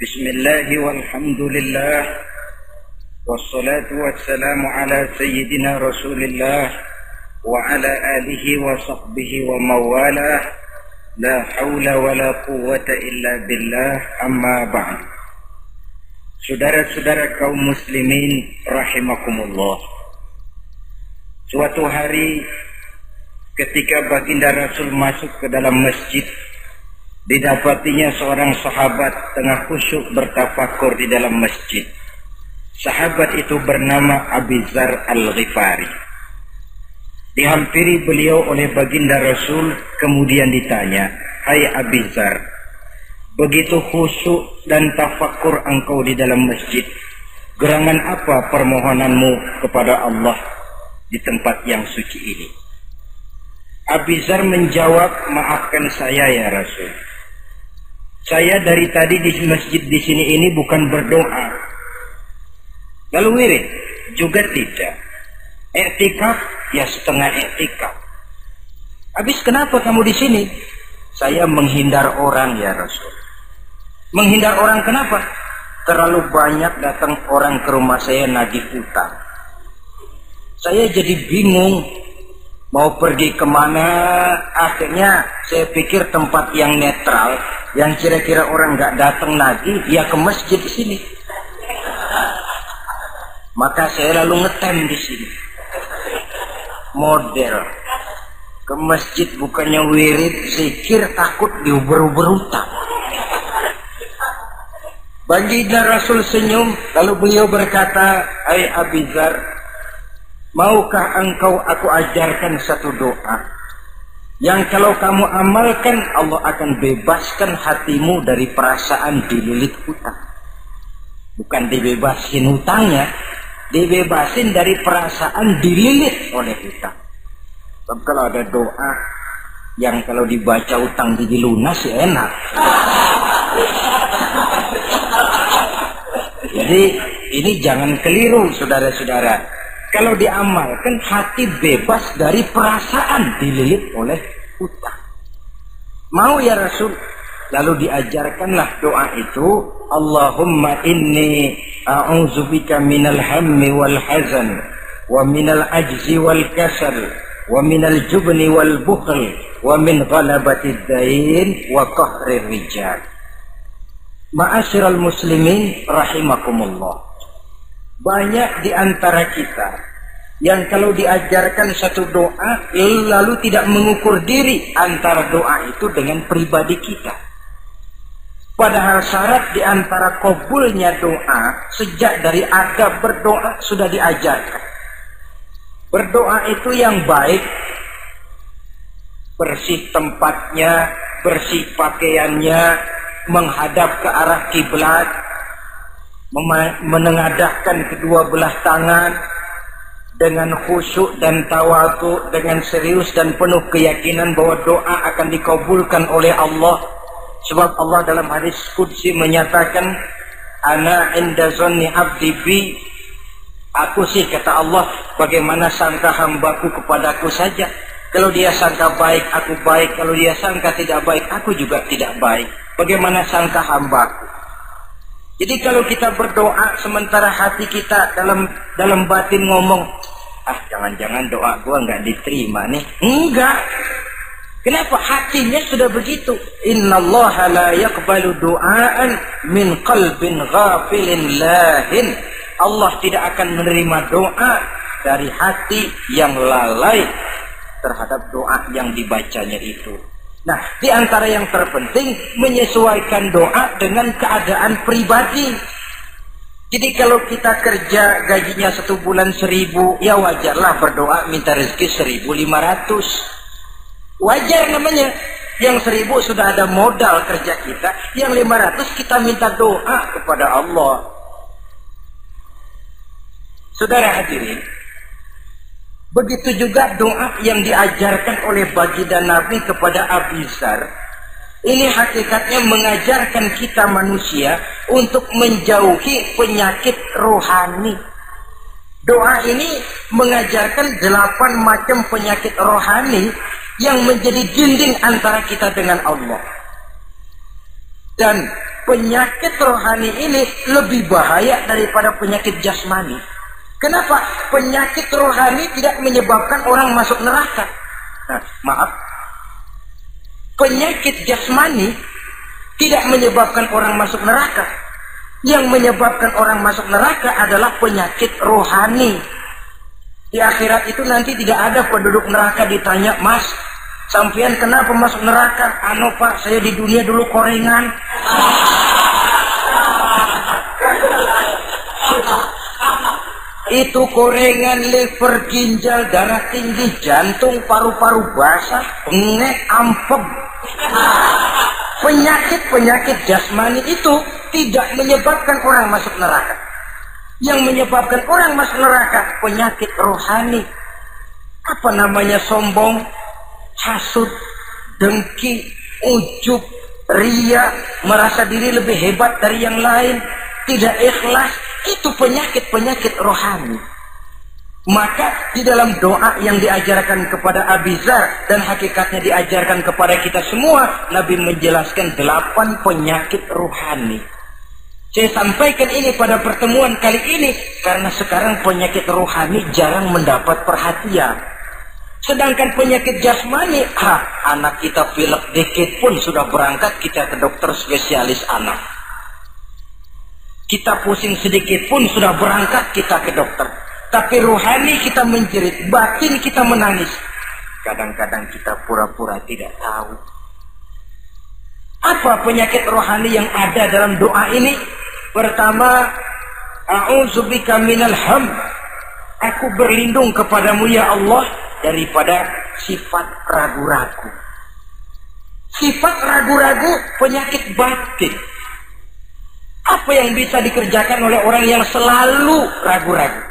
Bismillah walhamdulillah wassalatu wassalamu ala sayyidina Rasulillah wa ala alihi wa sahbihi wa mawalah. La hawla wa la quwwata illa billah, amma ba'd. Saudara-saudara kaum muslimin rahimakumullah. Suatu hari ketika baginda Rasul masuk ke dalam masjid, didapatinya seorang sahabat tengah khusyuk bertafakur di dalam masjid. Sahabat itu bernama Abi Dzar Al-Ghifari. Dihampiri beliau oleh baginda Rasul, kemudian ditanya, "Hai Abi Dzar, begitu khusyuk dan tafakur engkau di dalam masjid, gerangan apa permohonanmu kepada Allah di tempat yang suci ini?" Abi Dzar menjawab, "Maafkan saya ya Rasul. Saya dari tadi di masjid di sini ini bukan berdoa. Lalu wirid juga tidak. Iktikaf ya setengah iktikaf. Habis kenapa kamu di sini?" "Saya menghindar orang ya Rasul." "Menghindar orang kenapa?" "Terlalu banyak datang orang ke rumah saya nagih utang. Saya jadi bingung mau pergi kemana. Akhirnya saya pikir tempat yang netral, yang kira-kira orang nggak datang lagi, ya ke masjid di sini. Maka saya lalu ngetem di sini. Model ke masjid bukannya wirid, zikir, takut diuber-uber utang." Baginda Rasul senyum, lalu beliau berkata, "Hai Abi Dzar, maukah engkau aku ajarkan satu doa yang kalau kamu amalkan Allah akan bebaskan hatimu dari perasaan dililit hutang." Bukan dibebasin hutangnya, dibebasin dari perasaan dililit oleh hutang. Tapi kalau ada doa yang kalau dibaca hutang jadi lunas ya enak. Jadi ini jangan keliru saudara-saudara. Kalau diamalkan hati bebas dari perasaan dililit oleh hutang. Mau ya Rasul? Lalu diajarkanlah doa itu, "Allahumma inni a'udzubika minal hammi wal hazan wa minal ajzi wal kasal wa minal jubni wal bukhl wa min ghalabatid dain wa qahrir rijal." Ma'asyiral muslimin rahimakumullah. Banyak di antara kita yang kalau diajarkan satu doa lalu tidak mengukur diri antara doa itu dengan pribadi kita. Padahal syarat di antara kabulnya doa sejak dari adab berdoa sudah diajarkan. Berdoa itu yang baik, bersih tempatnya, bersih pakaiannya, menghadap ke arah kiblat, menengadahkan kedua belah tangan dengan khusyuk dan tawadhu, dengan serius dan penuh keyakinan bahwa doa akan dikabulkan oleh Allah. Sebab Allah dalam hadis qudsi menyatakan, "Ana inda zanni abdi bi." Aku sih, kata Allah, bagaimana sangka hambaku kepadaku saja. Kalau dia sangka baik, aku baik. Kalau dia sangka tidak baik, aku juga tidak baik. Bagaimana sangka hambaku? Jadi kalau kita berdoa sementara hati kita dalam batin ngomong, jangan-jangan doa gua nggak diterima nih. Enggak. Kenapa? Hatinya sudah begitu. Innallaha la yaqbalu du'aan min qalbin ghafilin lahin. Allah tidak akan menerima doa dari hati yang lalai terhadap doa yang dibacanya itu. Nah, di antara yang terpenting menyesuaikan doa dengan keadaan pribadi. Jadi kalau kita kerja gajinya 1 bulan 1.000, ya wajarlah berdoa minta rezeki 1.500. Wajar namanya. Yang 1.000 sudah ada modal kerja kita, yang 500 kita minta doa kepada Allah. Saudara hadirin, begitu juga doa yang diajarkan oleh baginda Nabi kepada Abi Dzar. Ini hakikatnya mengajarkan kita manusia untuk menjauhi penyakit rohani. Doa ini mengajarkan 8 macam penyakit rohani yang menjadi dinding antara kita dengan Allah. Dan penyakit rohani ini lebih bahaya daripada penyakit jasmani. Kenapa? Penyakit rohani tidak menyebabkan orang masuk neraka. Nah, maaf. Penyakit jasmani tidak menyebabkan orang masuk neraka. Yang menyebabkan orang masuk neraka adalah penyakit rohani. Di akhirat itu nanti tidak ada penduduk neraka ditanya, "Mas, sampean kenapa masuk neraka?" "Anu Pak, saya di dunia dulu korengan." Itu korengan, liver, ginjal, darah tinggi, jantung, paru-paru basah, bengek, ampem. Penyakit-penyakit jasmani itu tidak menyebabkan orang masuk neraka. Yang menyebabkan orang masuk neraka penyakit rohani. Apa namanya? Sombong, hasud, dengki, ujub, ria, merasa diri lebih hebat dari yang lain, tidak ikhlas. Itu penyakit-penyakit rohani. Maka di dalam doa yang diajarkan kepada Abi Dzar dan hakikatnya diajarkan kepada kita semua, Nabi menjelaskan 8 penyakit rohani. Saya sampaikan ini pada pertemuan kali ini karena sekarang penyakit rohani jarang mendapat perhatian. Sedangkan penyakit jasmani, anak kita pilek dikit pun sudah berangkat kita ke dokter spesialis anak. Kita pusing sedikit pun sudah berangkat kita ke dokter. Tapi rohani kita menjerit, batin kita menangis. Kadang-kadang kita pura-pura tidak tahu. Apa penyakit rohani yang ada dalam doa ini? Pertama, a'udzubika minal ham. Aku berlindung kepadamu ya Allah daripada sifat ragu-ragu. Sifat ragu-ragu penyakit batin. Apa yang bisa dikerjakan oleh orang yang selalu ragu-ragu?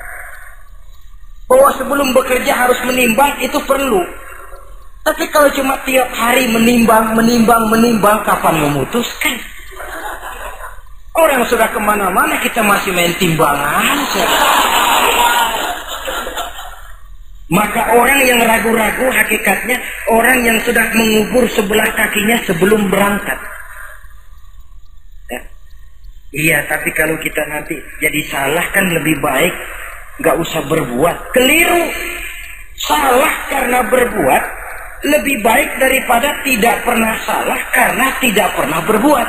Bahwa sebelum bekerja harus menimbang, itu perlu. Tapi kalau cuma tiap hari menimbang, kapan memutuskan? Orang sudah kemana-mana, kita masih main timbangan. Maka orang yang ragu-ragu hakikatnya orang yang sudah mengubur sebelah kakinya sebelum berangkat. Iya, tapi kalau kita nanti jadi salah kan lebih baik nggak usah berbuat. Keliru. Salah karena berbuat lebih baik daripada tidak pernah salah karena tidak pernah berbuat.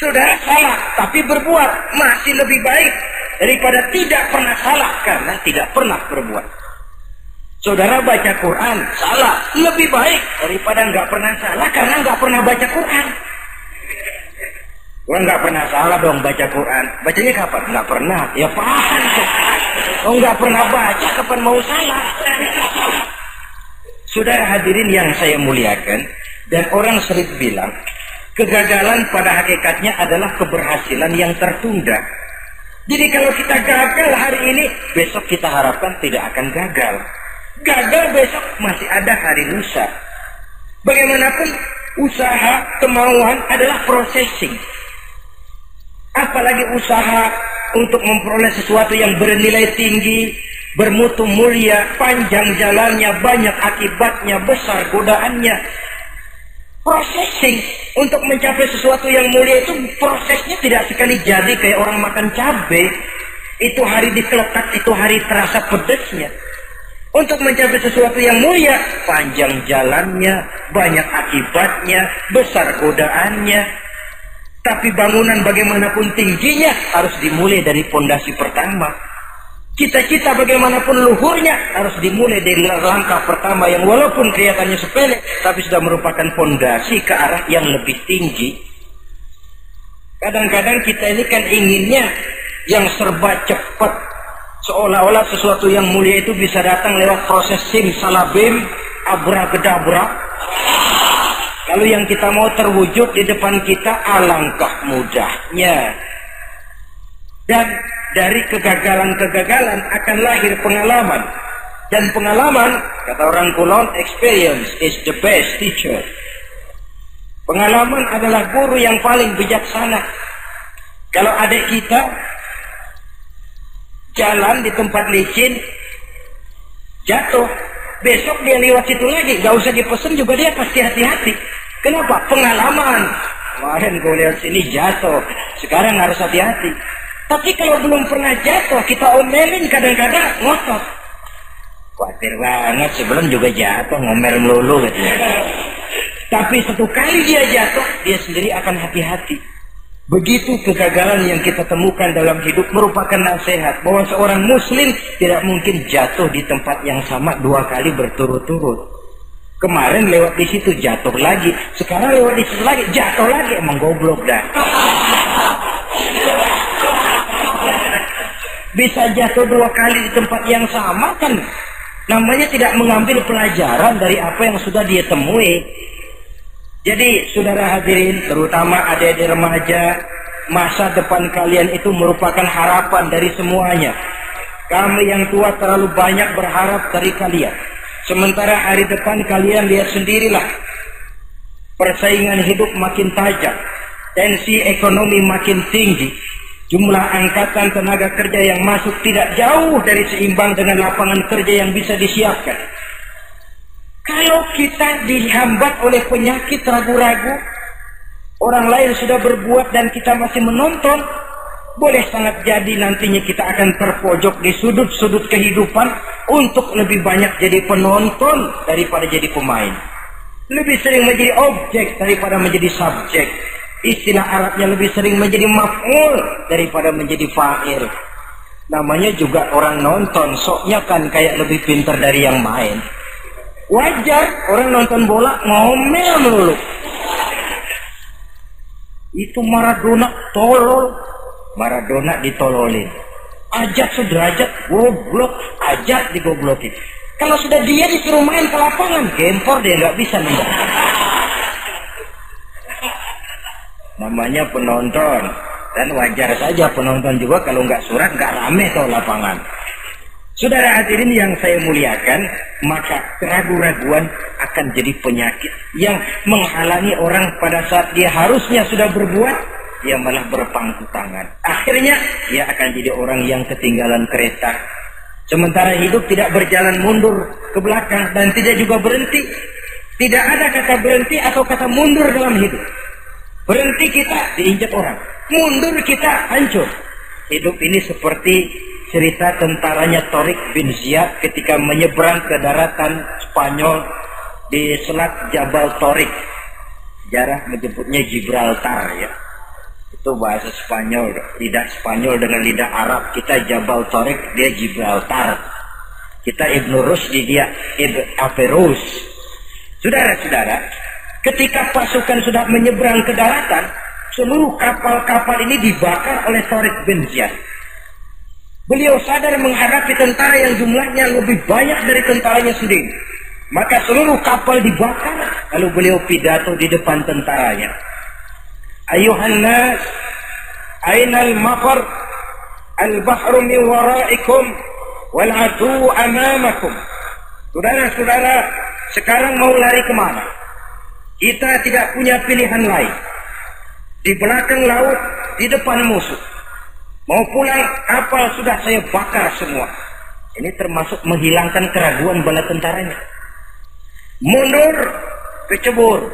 Saudara salah tapi berbuat masih lebih baik daripada tidak pernah salah karena tidak pernah berbuat. Saudara baca Quran salah lebih baik daripada nggak pernah salah karena nggak pernah baca Quran. Gua nggak pernah salah dong baca Quran. Bacanya kapan? Nggak pernah. Ya paham tuh. Oh nggak pernah baca, kapan mau salah? Saudara hadirin yang saya muliakan, dan orang sering bilang, kegagalan pada hakikatnya adalah keberhasilan yang tertunda. Jadi kalau kita gagal hari ini, besok kita harapkan tidak akan gagal. Gagal besok masih ada hari lusa. Bagaimanapun usaha, kemauan adalah processing. Apalagi usaha untuk memperoleh sesuatu yang bernilai tinggi, bermutu mulia, panjang jalannya, banyak akibatnya, besar godaannya. Processing untuk mencapai sesuatu yang mulia itu prosesnya tidak sekali jadi kayak orang makan cabai. Itu hari dikeletak, itu hari terasa pedesnya. Untuk mencapai sesuatu yang mulia, panjang jalannya, banyak akibatnya, besar godaannya. Tapi bangunan bagaimanapun tingginya harus dimulai dari pondasi pertama. Cita-cita bagaimanapun luhurnya harus dimulai dari langkah pertama yang walaupun kelihatannya sepele, tapi sudah merupakan pondasi ke arah yang lebih tinggi. Kadang-kadang kita ini kan inginnya yang serba cepat. Seolah-olah sesuatu yang mulia itu bisa datang lewat proses simsalabim, abracadabra. Kalau yang kita mau terwujud di depan kita, alangkah mudahnya. Dan dari kegagalan-kegagalan akan lahir pengalaman. Dan pengalaman, kata orang Kulon, experience is the best teacher. Pengalaman adalah guru yang paling bijaksana. Kalau adik kita jalan di tempat licin, jatuh, besok dia lewat situ lagi, gak usah dipesen juga dia pasti hati-hati. Kenapa? Pengalaman. kemarin gue lihat sini jatuh, sekarang harus hati-hati. Tapi kalau belum pernah jatuh, kita omelin kadang-kadang ngotot. Khawatir banget, sebelum juga jatuh, ngomel melulu gitu. Tapi satu kali dia jatuh, dia sendiri akan hati-hati. Begitu kegagalan yang kita temukan dalam hidup merupakan nasihat bahwa seorang muslim tidak mungkin jatuh di tempat yang sama 2 kali berturut-turut. Kemarin lewat di situ jatuh lagi, sekarang lewat di situ lagi jatuh lagi, emang goblok dah. Bisa jatuh 2 kali di tempat yang sama kan namanya tidak mengambil pelajaran dari apa yang sudah dia temui. Jadi saudara hadirin, terutama adik-adik remaja, masa depan kalian itu merupakan harapan dari semuanya. Kami yang tua terlalu banyak berharap dari kalian. Sementara hari depan kalian lihat sendirilah, persaingan hidup makin tajam, tensi ekonomi makin tinggi, jumlah angkatan tenaga kerja yang masuk tidak jauh dari seimbang dengan lapangan kerja yang bisa disiapkan. Kalau kita dihambat oleh penyakit ragu-ragu, orang lain sudah berbuat dan kita masih menonton, boleh sangat jadi nantinya kita akan terpojok di sudut-sudut kehidupan untuk lebih banyak jadi penonton daripada jadi pemain. Lebih sering menjadi objek daripada menjadi subjek. Istilah Arabnya lebih sering menjadi maf'ul daripada menjadi fa'il. Namanya juga orang nonton, soknya kan kayak lebih pintar dari yang main. Wajar orang nonton bola ngomel melulu. Itu Maradona tolol. Maradona ditololin. Ajat sederajat goblok, ajat digoblokin. Kalau sudah dia disuruh main ke lapangan, gempor dia nggak bisa nembak. Namanya penonton, dan wajar saja penonton juga kalau nggak surat nggak rame tuh lapangan. Saudara hadirin yang saya muliakan, maka keraguan-raguan akan jadi penyakit yang menghalangi orang pada saat dia harusnya sudah berbuat, dia malah berpangku tangan. Akhirnya dia akan jadi orang yang ketinggalan kereta. Sementara hidup tidak berjalan mundur ke belakang dan tidak juga berhenti. Tidak ada kata berhenti atau kata mundur dalam hidup. Berhenti kita diinjak orang, mundur kita hancur. Hidup ini seperti cerita tentaranya Tariq bin Ziyad ketika menyeberang ke daratan Spanyol di selat Jabal Tariq. Sejarah menyebutnya Gibraltar ya. Itu bahasa Spanyol, lidah Spanyol dengan lidah Arab. Kita Jabal Tariq, dia Gibraltar. Kita Ibnu Rusdi, dia Ibn Averus. Saudara-saudara, ketika pasukan sudah menyeberang ke daratan, seluruh kapal-kapal ini dibakar oleh Tariq bin Ziyad. Beliau sadar menghadapi tentara yang jumlahnya lebih banyak dari tentaranya sendiri. Maka seluruh kapal dibakar, lalu beliau pidato di depan tentaranya. Ayuhan nas, ainal mafar, al-bahru min waraikum, wal adu amamakum. Saudara-saudara, sekarang mau lari kemana? Kita tidak punya pilihan lain. Di belakang laut, di depan musuh. Mau pulang, kapal sudah saya bakar semua. Ini termasuk menghilangkan keraguan bala tentaranya. Mundur, kecebur,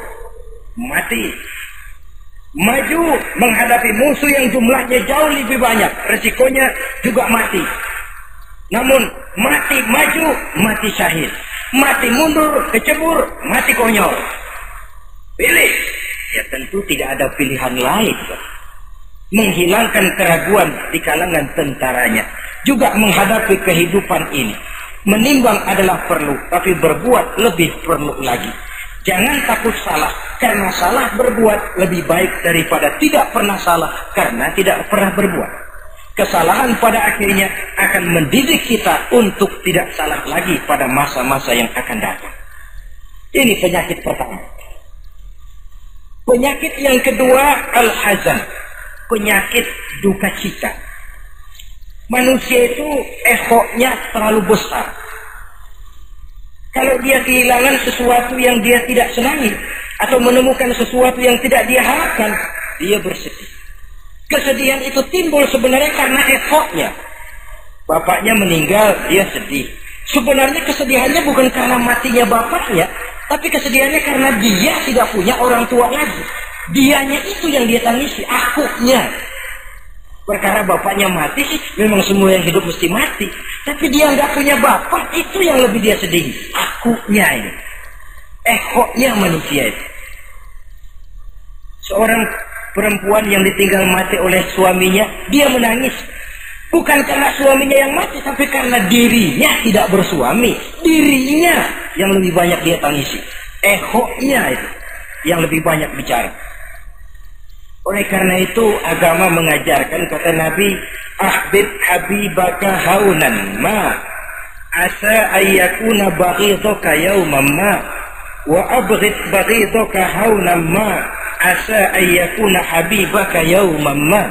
mati. Maju menghadapi musuh yang jumlahnya jauh lebih banyak, resikonya juga mati. Namun mati maju, mati syahid. Mati mundur, kecebur, mati konyol. Pilih. Ya tentu tidak ada pilihan lain. Menghilangkan keraguan di kalangan tentaranya. Juga menghadapi kehidupan ini. Menimbang adalah perlu, tapi berbuat lebih perlu lagi. Jangan takut salah, karena salah berbuat lebih baik daripada tidak pernah salah, karena tidak pernah berbuat. Kesalahan pada akhirnya akan mendidik kita untuk tidak salah lagi pada masa-masa yang akan datang. Ini penyakit pertama. Penyakit yang kedua, al-hazan. Penyakit duka cita. Manusia itu egonya terlalu besar. Kalau dia kehilangan sesuatu yang dia tidak senangi, atau menemukan sesuatu yang tidak dia harapkan, dia bersedih. Kesedihan itu timbul sebenarnya karena egonya. Bapaknya meninggal, dia sedih. Sebenarnya kesedihannya bukan karena matinya bapaknya, tapi kesedihannya karena dia tidak punya orang tua lagi. Dianya itu yang dia tangisi, akunya. Perkara bapaknya mati sih, memang semua yang hidup mesti mati. Tapi dia nggak punya bapak, itu yang lebih dia sedih. Akunya ini. Ekoknya manusia itu. Seorang perempuan yang ditinggal mati oleh suaminya, dia menangis. Bukan karena suaminya yang mati, tapi karena dirinya tidak bersuami. Dirinya yang lebih banyak dia tangisi. Ekoknya itu yang lebih banyak bicara. Oleh karena itu agama mengajarkan, kata Nabi, ahbib habibaka haunan ma asa ayyakuna baghidaka yawman ma wa abghid baghidaka haunan ma asa ayyakuna habibaka yawman ma.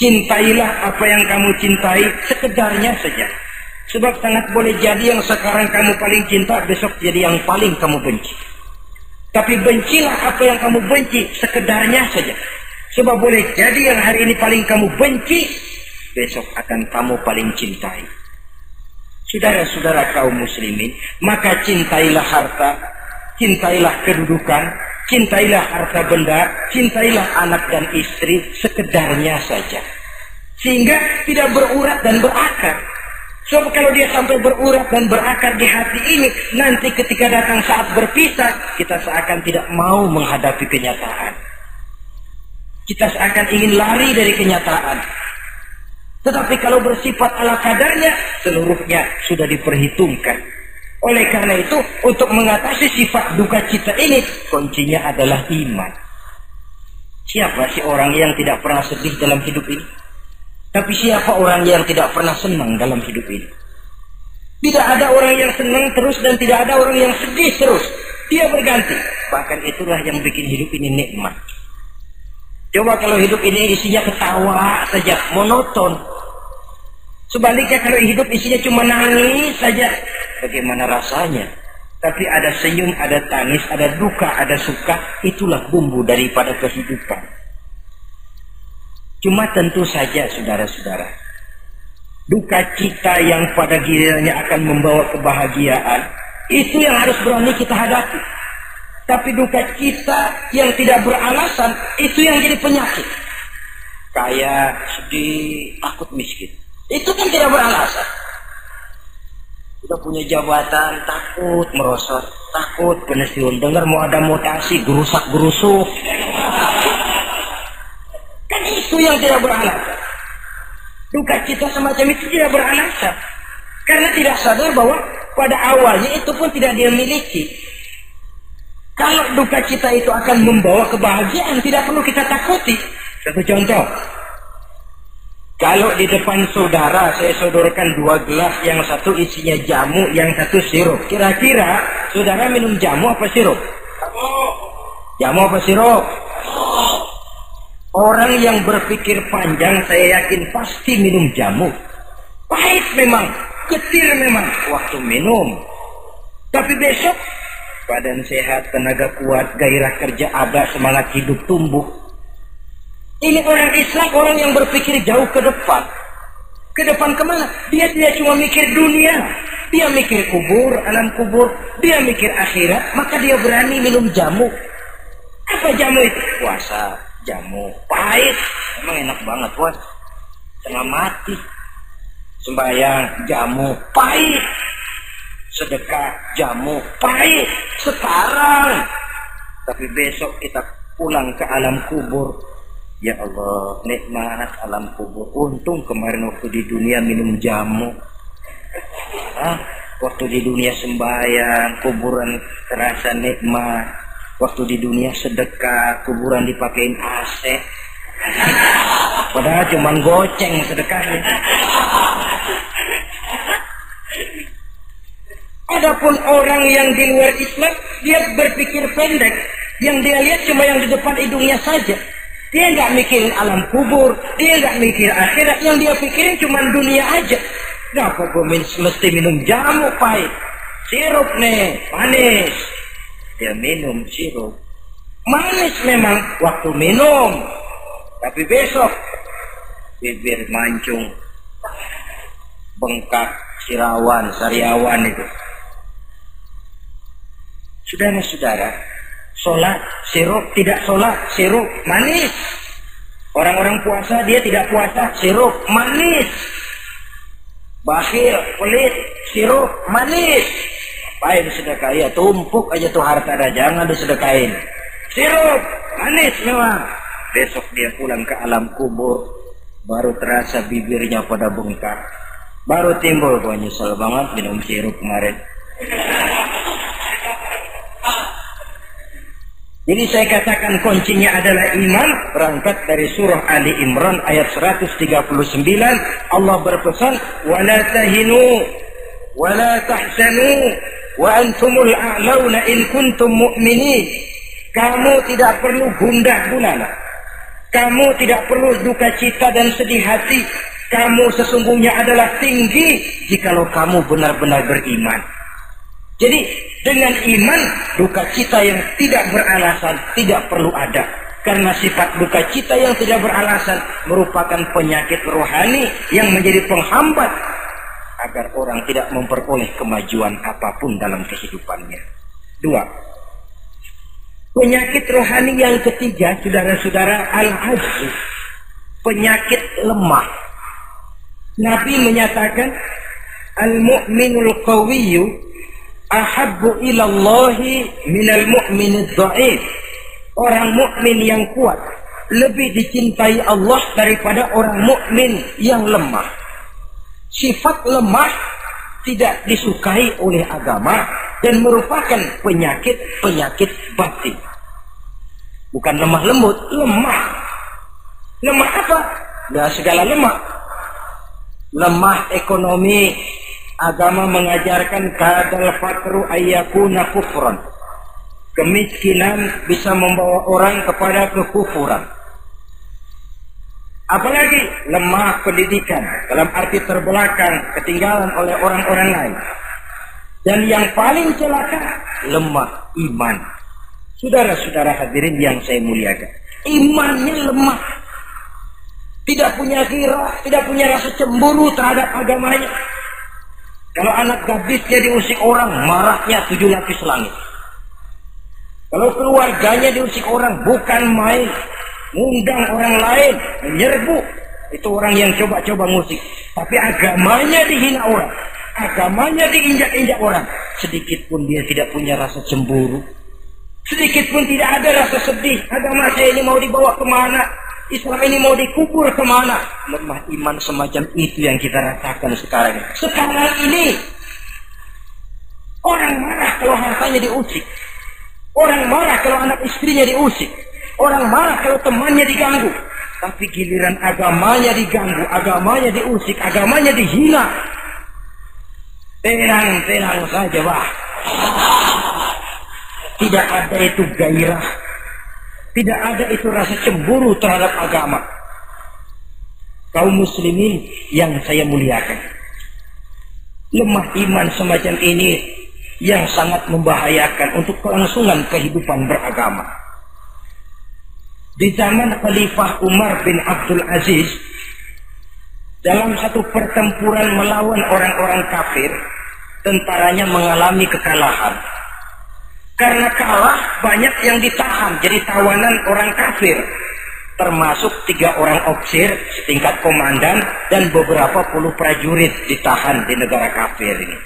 Cintailah apa yang kamu cintai sekedarnya saja, sebab sangat boleh jadi yang sekarang kamu paling cinta besok jadi yang paling kamu benci. Tapi bencilah apa yang kamu benci sekedarnya saja, sebab boleh jadi yang hari ini paling kamu benci besok akan kamu paling cintai. Saudara-saudara kaum muslimin, maka cintailah harta, cintailah kedudukan, cintailah harta benda, cintailah anak dan istri sekedarnya saja, sehingga tidak berurat dan berakar. Sebab kalau dia sampai berurat dan berakar di hati ini, nanti ketika datang saat berpisah, kita seakan tidak mau menghadapi kenyataan. Kita seakan ingin lari dari kenyataan. Tetapi kalau bersifat ala kadarnya, seluruhnya sudah diperhitungkan. Oleh karena itu, untuk mengatasi sifat duka cita ini, kuncinya adalah iman. Siapa sih orang yang tidak pernah sedih dalam hidup ini? Tapi siapa orang yang tidak pernah senang dalam hidup ini? Tidak ada orang yang senang terus dan tidak ada orang yang sedih terus. Dia berganti. Bahkan itulah yang bikin hidup ini nikmat. Coba kalau hidup ini isinya ketawa saja, monoton. Sebaliknya kalau hidup isinya cuma nangis saja, bagaimana rasanya? Tapi ada senyum, ada tangis, ada duka, ada suka. Itulah bumbu daripada kehidupan. Cuma tentu saja saudara-saudara, duka cita yang pada gilirannya akan membawa kebahagiaan, itu yang harus berani kita hadapi. Tapi duka cita yang tidak beralasan, itu yang jadi penyakit. Kaya, sedih, takut miskin. Itu kan tidak beralasan. Kita punya jabatan, takut merosot, takut pensiun, dengar mau ada mutasi, gerusak-gerusuk. Kan itu yang tidak beralasan. Duka cita semacam itu tidak beralasan. Karena tidak sadar bahwa pada awalnya itu pun tidak dia miliki. Kalau duka cita itu akan membawa kebahagiaan, tidak perlu kita takuti. Satu contoh. Kalau di depan saudara saya sodorkan 2 gelas, yang satu isinya jamu, yang satu sirup. Kira-kira saudara minum jamu apa sirup? Jamu apa sirup? Orang yang berpikir panjang saya yakin pasti minum jamu. Pahit memang, getir memang waktu minum. Tapi besok badan sehat, tenaga kuat, gairah kerja ada, semangat hidup tumbuh. Ini orang Islam, orang yang berpikir jauh ke depan. Ke depan kemana? Dia tidak cuma mikir dunia. Dia mikir kubur, alam kubur. Dia mikir akhirat, maka dia berani minum jamu. Apa jamu itu? Puasa. Jamu pahit, emang enak banget buat tengah mati. Sembahyang jamu pahit, sedekah jamu pahit sekarang. Tapi besok kita pulang ke alam kubur, ya Allah nikmat alam kubur. Untung kemarin waktu di dunia minum jamu. Waktu di dunia sembahyang, kuburan terasa nikmat. Waktu di dunia sedekah, kuburan dipakein AC. Padahal cuma goceng sedekahnya. Adapun orang yang di luar Islam, dia berpikir pendek. Yang dia lihat cuma yang di depan hidungnya saja. Dia nggak mikirin alam kubur, dia nggak mikir akhirat. Yang dia pikirin cuma dunia aja. Kenapa gue mesti minum jamu pahit? Sirup nih, manis. Dia minum sirup. Manis memang waktu minum. Tapi besok bibir mancung, bengkak, sirawan, sariawan itu. Saudara-saudara, Sholat, sirup, tidak sholat, sirup, manis. Orang-orang puasa, dia tidak puasa, sirup, manis. Bakhil, pelit, sirup, manis. Apain sedekah? Ya tumpuk aja tuh harta dah, jangan disedekahin. Sirup, manis memang. Besok dia pulang ke alam kubur, baru terasa bibirnya pada bengkak. Baru timbul, gua nyesel banget minum sirup kemarin. Jadi saya katakan kuncinya adalah iman. Berangkat dari surah Ali Imran ayat 139, Allah berpesan, wala tahinu wala tahzanu wa antumul a'launa in kuntum mu'minin. Kamu tidak perlu gundah gulana, kamu tidak perlu duka cita dan sedih hati. Kamu sesungguhnya adalah tinggi jikalau kamu benar-benar beriman. Jadi dengan iman, duka cita yang tidak beralasan tidak perlu ada. Karena sifat duka cita yang tidak beralasan merupakan penyakit rohani yang menjadi penghambat agar orang tidak memperoleh kemajuan apapun dalam kehidupannya. 2. Penyakit rohani yang ketiga, saudara-saudara, al-ajz, penyakit lemah. Nabi menyatakan, al-mu'minul qawiyyu ahabbu ilallahi minal mu'minid dha'if. Orang mukmin yang kuat lebih dicintai Allah daripada orang mukmin yang lemah. Sifat lemah tidak disukai oleh agama dan merupakan penyakit batin. Bukan lemah lembut, lemah. Lemah apa? Nah, segala lemah. Lemah ekonomi, agama mengajarkan kadal fakru ayyakuna kufran. Kemiskinan bisa membawa orang kepada kekufuran. Apalagi lemah pendidikan, dalam arti terbelakang, ketinggalan oleh orang-orang lain. Dan yang paling celaka, lemah iman. Saudara-saudara hadirin yang saya muliakan, imannya lemah. Tidak punya ghirah, tidak punya rasa cemburu terhadap agamanya. Kalau anak gadisnya diusik orang, marahnya 7 lapis langit. Kalau keluarganya diusik orang, bukan main, ngundang orang lain, menyerbu. Itu orang yang coba-coba ngusik. Tapi agamanya dihina orang, agamanya diinjak-injak orang. Sedikit pun dia tidak punya rasa cemburu, sedikit pun tidak ada rasa sedih. Agama saya ini mau dibawa kemana? Islam ini mau dikubur kemana? Lemah iman semacam itu yang kita rasakan sekarang. Sekarang ini orang marah kalau hartanya diusik, orang marah kalau anak istrinya diusik, orang marah kalau temannya diganggu. Tapi giliran agamanya diganggu, agamanya diusik, agamanya dihina, tenang-tenang saja, bah. Tidak ada itu gairah, tidak ada itu rasa cemburu terhadap agama. Kaum muslimin yang saya muliakan, lemah iman semacam ini yang sangat membahayakan untuk kelangsungan kehidupan beragama. Di zaman Khalifah Umar bin Abdul Aziz, dalam satu pertempuran melawan orang-orang kafir, tentaranya mengalami kekalahan. Karena kalah, banyak yang ditahan jadi tawanan orang kafir, termasuk 3 orang ofisir setingkat komandan dan beberapa puluh prajurit ditahan di negara kafir ini.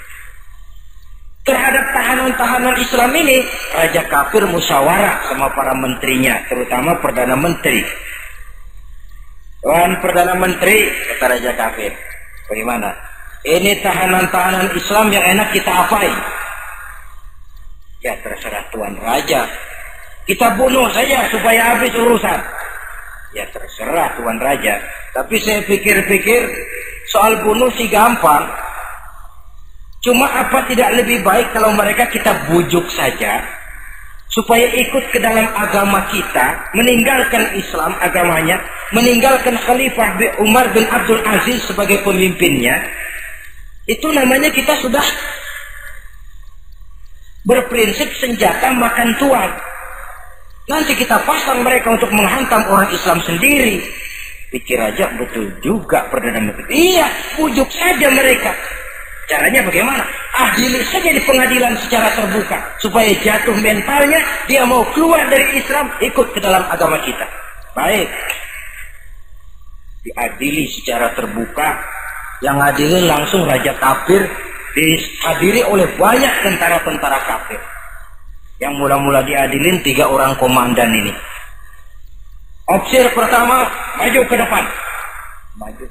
Terhadap tahanan-tahanan Islam ini, Raja kafir musyawarah sama para menterinya, terutama Perdana Menteri. Tuan Perdana Menteri, kata Raja kafir, bagaimana? Ini tahanan-tahanan Islam yang enak kita apain? Ya terserah Tuan Raja, kita bunuh saja supaya habis urusan. Ya terserah Tuan Raja. Tapi saya pikir-pikir, soal bunuh sih gampang. Cuma apa tidak lebih baik kalau mereka kita bujuk saja supaya ikut ke dalam agama kita, meninggalkan Islam agamanya, meninggalkan Khalifah Umar bin Abdul Aziz sebagai pemimpinnya. Itu namanya kita sudah berprinsip senjata makan tuan. Nanti kita pasang mereka untuk menghantam orang Islam sendiri. Pikir aja, betul juga Perdana Menteri. Iya, bujuk saja mereka. Caranya bagaimana? adili saja di pengadilan secara terbuka supaya jatuh mentalnya, dia mau keluar dari Islam, ikut ke dalam agama kita. Baik, diadili secara terbuka. Yang adilin langsung raja kafir, dihadiri oleh banyak tentara-tentara kafir. Yang mula-mula diadilin 3 orang komandan ini. Opsir pertama maju ke depan. Maju,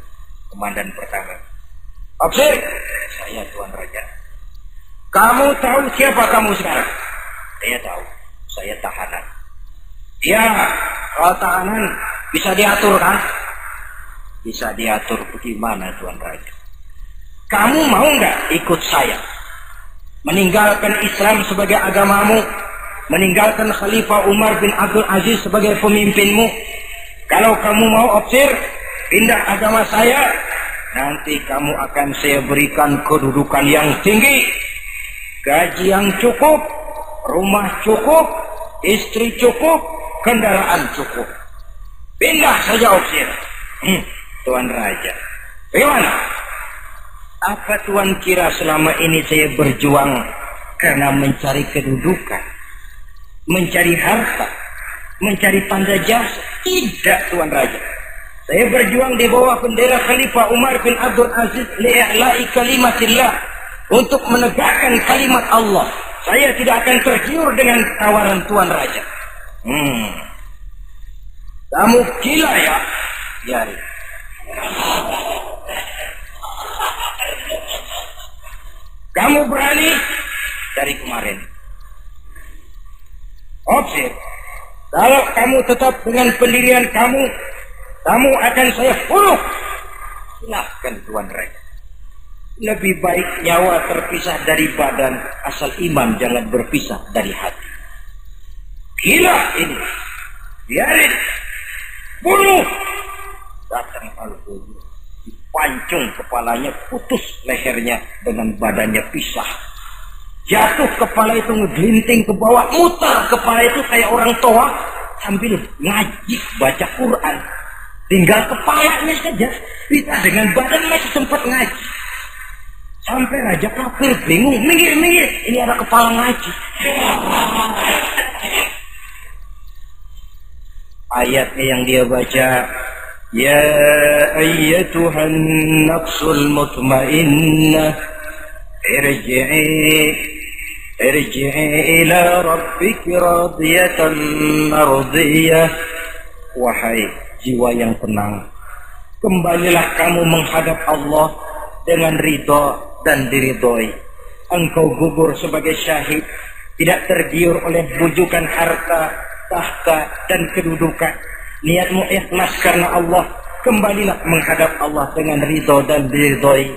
komandan pertama. Opsir, saya Tuan Raja. Kamu tahu siapa kamu sekarang? Saya tahu, saya tahanan. Ya, kalau tahanan bisa diatur kan? Bisa diatur bagaimana Tuan Raja? Kamu mau nggak ikut saya? Meninggalkan Islam sebagai agamamu, meninggalkan Khalifah Umar bin Abdul Aziz sebagai pemimpinmu. Kalau kamu mau opsir, pindah agama saya, nanti kamu akan saya berikan kedudukan yang tinggi, gaji yang cukup, rumah cukup, istri cukup, kendaraan cukup. Pindah saja opsir. Tuan Raja, bagaimana? Apa Tuan kira selama ini saya berjuang karena mencari kedudukan, mencari harta, mencari tanda jasa? Tidak Tuan Raja. Saya berjuang di bawah bendera Khalifah Umar bin Abdul Aziz li'i'la'i kalimatillah, untuk menegakkan kalimat Allah. Saya tidak akan tergiur dengan tawaran Tuan Raja. Kamu gila ya? Biarin. Kamu berani dari kemarin. Opsir, kalau kamu tetap dengan pendirian kamu akan saya bunuh. Silahkan Tuan Raja. Lebih baik nyawa terpisah dari badan, asal iman jangan berpisah dari hati. Gila ini. Biarin. Bunuh. Datang Al-Ghazali, dipancung kepalanya, putus lehernya dengan badannya pisah. Jatuh kepala itu ngegelinting ke bawah, muter kepala itu kayak orang tua sambil ngaji baca Quran. Tinggal kepalanya saja, kita dengan badan masih sempat ngaji. Sampai Raja kafir bingung, minggir, ini ada kepala ngaji. Ayatnya yang dia baca, ya ayyatuhan nafsul mutmainnah, irji'i ila rabbiki radiyatan mardiyah. Wahai jiwa yang tenang, kembalilah kamu menghadap Allah dengan ridha dan diridhoi. Engkau gugur sebagai syahid, tidak tergiur oleh bujukan harta, tahta dan kedudukan. Niatmu ikhlas karena Allah, kembalilah menghadap Allah dengan ridha dan diridhoi.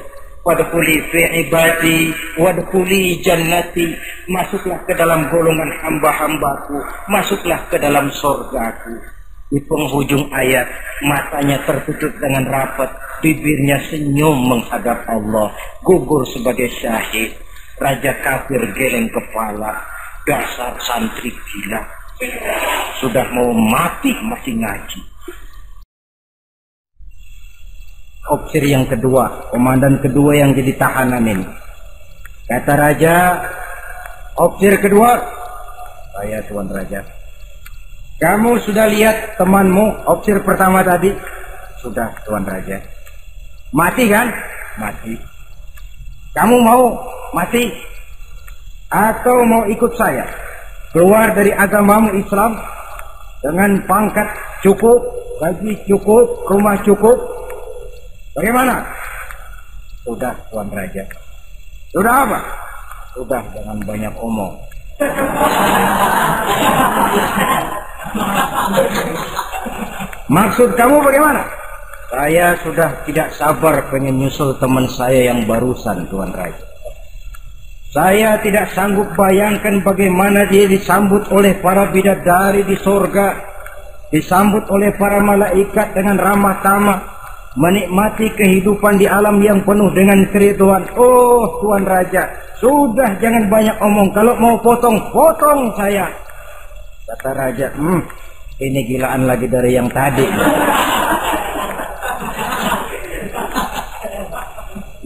Wadkhuli fi ibadi wadkhuli jannati, masuklah ke dalam golongan hamba-hambaku, masuklah ke dalam surgaku. Di penghujung ayat, matanya tertutup dengan rapat, bibirnya senyum menghadap Allah, gugur sebagai syahid. Raja kafir geleng kepala, dasar santri gila, sudah mau mati masih ngaji. Opsir yang kedua, komandan kedua yang jadi tahanan ini, kata raja, opsir kedua, saya Tuan Raja, kamu sudah lihat temanmu opsir pertama tadi? Sudah Tuan Raja. Mati kan? Mati. Kamu mau mati atau mau ikut saya keluar dari agamamu Islam dengan pangkat cukup, gaji cukup, rumah cukup? Bagaimana? Sudah Tuan Raja. Sudah apa? Sudah, jangan banyak omong. Maksud kamu bagaimana? Saya sudah tidak sabar pengen nyusul teman saya yang barusan Tuan Raja. Saya tidak sanggup bayangkan bagaimana dia disambut oleh para bidadari di surga, disambut oleh para malaikat dengan ramah tamah, menikmati kehidupan di alam yang penuh dengan keriduan. Oh Tuan Raja, sudah jangan banyak omong, kalau mau potong saya. Kata Raja, ini gilaan lagi dari yang tadi.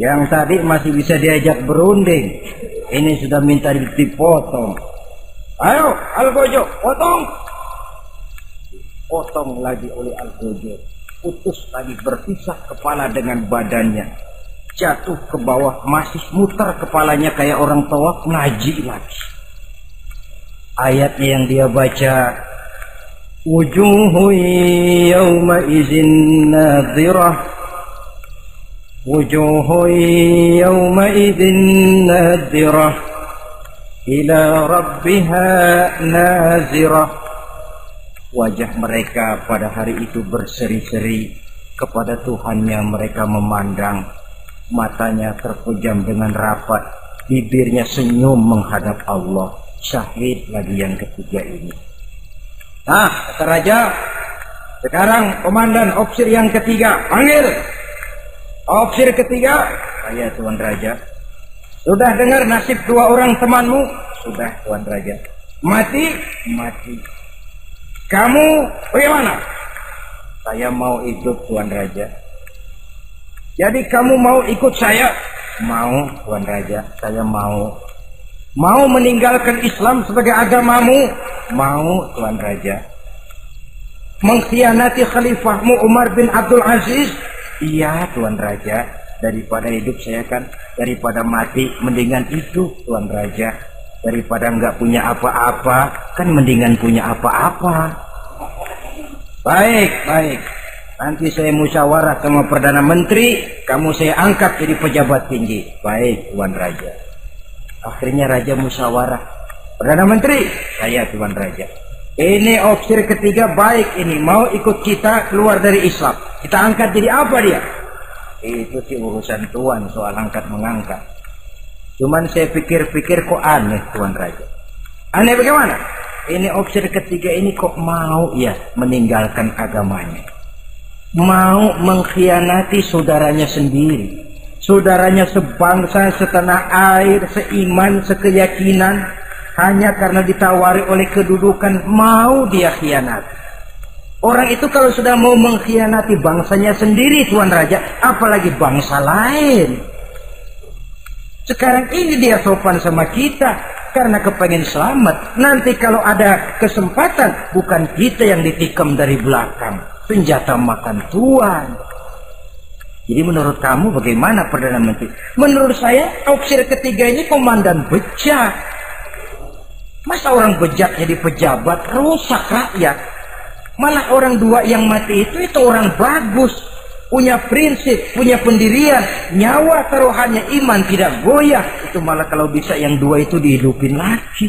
Yang tadi masih bisa diajak berunding, ini sudah minta dipotong. Ayo Al-Gojo, potong. Potong lagi oleh Al-Gojo. Putus lagi, berpisah kepala dengan badannya. Jatuh ke bawah, masih muter kepalanya kayak orang tawaf, ngaji lagi. Ayatnya yang dia baca, wujuhu yawma izin nadhirah, wujuhu yawma izin nadhirah, ila rabbiha nazirah. Wajah mereka pada hari itu berseri-seri, kepada Tuhannya mereka memandang, matanya terpejam dengan rapat, bibirnya senyum menghadap Allah. Syahid lagi yang ketiga ini. Nah, kata raja, sekarang komandan opsir yang ketiga, panggil. Opsir ketiga, saya Tuan Raja. Sudah dengar nasib dua orang temanmu? Sudah Tuan Raja. Mati? Mati. Kamu bagaimana? Saya mau hidup Tuan Raja. Jadi kamu mau ikut saya? Mau Tuan Raja, saya mau. Mau meninggalkan Islam sebagai agamamu? Mau Tuan Raja. Mengkhianati khalifahmu Umar bin Abdul Aziz? Iya Tuan Raja. Daripada hidup saya kan, daripada mati mendingan hidup Tuan Raja. Daripada nggak punya apa-apa, kan mendingan punya apa-apa. Baik, baik. Nanti saya musyawarah sama Perdana Menteri, kamu saya angkat jadi pejabat tinggi. Baik Tuan Raja. Akhirnya Raja musyawarah. Perdana Menteri, saya Tuan Raja. Ini opsir ketiga baik ini, mau ikut kita keluar dari Islam. Kita angkat jadi apa dia? Itu sih urusan Tuan soal angkat mengangkat. Cuman saya pikir-pikir kok aneh Tuan Raja. Aneh bagaimana? Ini opsir ketiga ini kok mau ya meninggalkan agamanya. Mau mengkhianati saudaranya sendiri. Saudaranya sebangsa, setanah air, seiman, sekeyakinan, hanya karena ditawari oleh kedudukan, mau dia khianati. Orang itu kalau sudah mau mengkhianati bangsanya sendiri Tuan Raja, apalagi bangsa lain. Sekarang ini dia sopan sama kita karena kepengen selamat. Nanti kalau ada kesempatan, bukan kita yang ditikam dari belakang, senjata makan Tuan. Jadi menurut kamu bagaimana Perdana Menteri? Menurut saya opsir ketiga ini komandan bejat. Masa orang bejat jadi pejabat, rusak rakyat. Malah orang dua yang mati itu orang bagus, punya prinsip, punya pendirian, nyawa taruhannya iman tidak goyah. Itu malah kalau bisa yang dua itu dihidupin lagi.